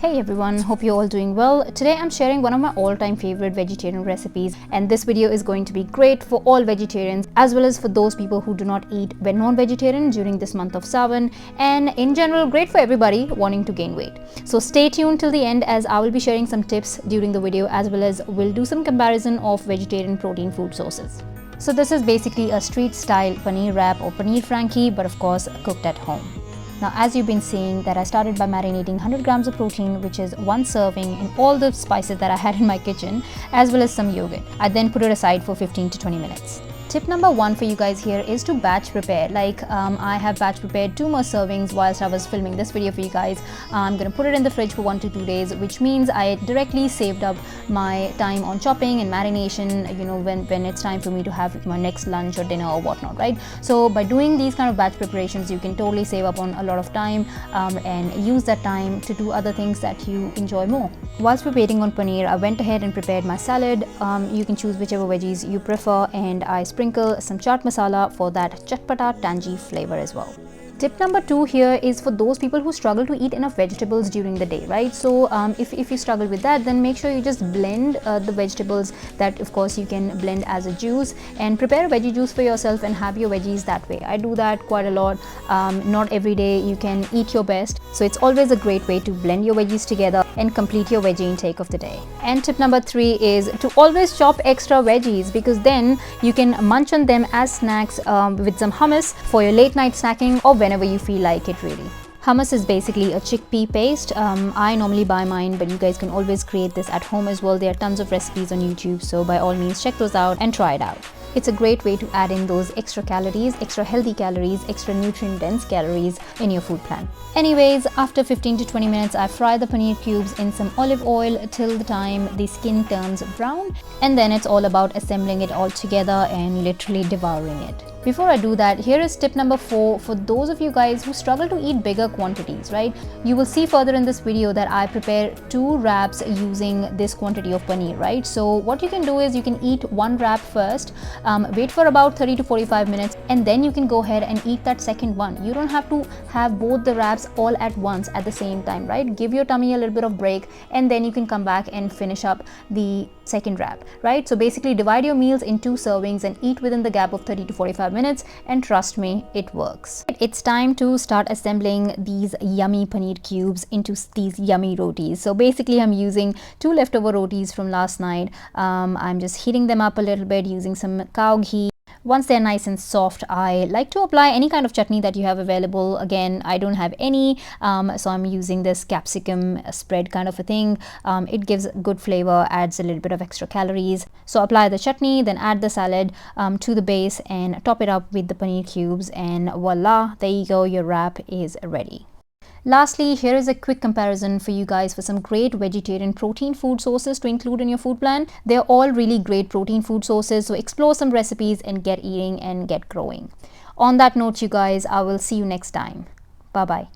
Hey everyone, hope you're all doing well. Today I'm sharing one of my all-time favorite vegetarian recipes, and this video is going to be great for all vegetarians as well as for those people who do not eat when non-vegetarian during this month of Sawan, and in general great for everybody wanting to gain weight. So stay tuned till the end as I will be sharing some tips during the video as well as we'll do some comparison of vegetarian protein food sources. So this is basically a street style paneer wrap or paneer frankie, but of course cooked at home. Now, as you've been seeing that I started by marinating 100 grams of protein, which is one serving in all the spices that I had in my kitchen, as well as some yogurt. I then put it aside for 15 to 20 minutes. Tip number one for you guys here is to batch prepare. I have batch prepared 2 more servings whilst I was filming this video for you guys. I'm gonna put it in the fridge for 1 to 2 days, which means I directly saved up my time on chopping and marination, you know, when it's time for me to have my next lunch or dinner or whatnot, right? So by doing these kind of batch preparations, you can totally save up on a lot of time and use that time to do other things that you enjoy more. Whilst we're waiting on paneer, I went ahead and prepared my salad. You can choose whichever veggies you prefer, and I sprinkle some chaat masala for that chatpata tangy flavor as well. Tip number 2 here is for those people who struggle to eat enough vegetables during the day, right? So if you struggle with that, then make sure you just blend the vegetables. That of course you can blend as a juice and prepare a veggie juice for yourself and have your veggies that way. I do that quite a lot. Not every day you can eat your best, so it's always a great way to blend your veggies together and complete your veggie intake of the day. And tip number 3 is to always chop extra veggies, because then you can munch on them as snacks with some hummus for your late night snacking or whenever you feel like it really. Hummus is basically a chickpea paste. I normally buy mine, but you guys can always create this at home as well. There are tons of recipes on YouTube, so by all means check those out and try it out. It's a great way to add in those extra calories, extra healthy calories, extra nutrient dense calories in your food plan. Anyways, after 15 to 20 minutes, I fry the paneer cubes in some olive oil till the time the skin turns brown, and then it's all about assembling it all together and literally devouring it. Before I do that, here is tip number 4 for those of you guys who struggle to eat bigger quantities, right? You will see further in this video that I prepare 2 wraps using this quantity of paneer, right? So what you can do is you can eat 1 wrap first, wait for about 30 to 45 minutes, and then you can go ahead and eat that second one. You don't have to have both the wraps all at once at the same time, right? Give your tummy a little bit of break, and then you can come back and finish up the second wrap, right? So basically divide your meals in 2 servings and eat within the gap of 30 to 45 minutes, and trust me, it works. It's time to start assembling these yummy paneer cubes into these yummy rotis. So basically I'm using 2 leftover rotis from last night. I'm just heating them up a little bit using some cow ghee. Once they're nice and soft, I like to apply any kind of chutney that you have available. Again, I don't have any, so I'm using this capsicum spread kind of a thing. It gives good flavor, adds a little bit of extra calories. So apply the chutney, then add the salad to the base and top it up with the paneer cubes, and voila, there you go, your wrap is ready. Lastly, here is a quick comparison for you guys for some great vegetarian protein food sources to include in your food plan. They're all really great protein food sources, so explore some recipes and get eating and get growing. On that note, you guys, I will see you next time. Bye bye.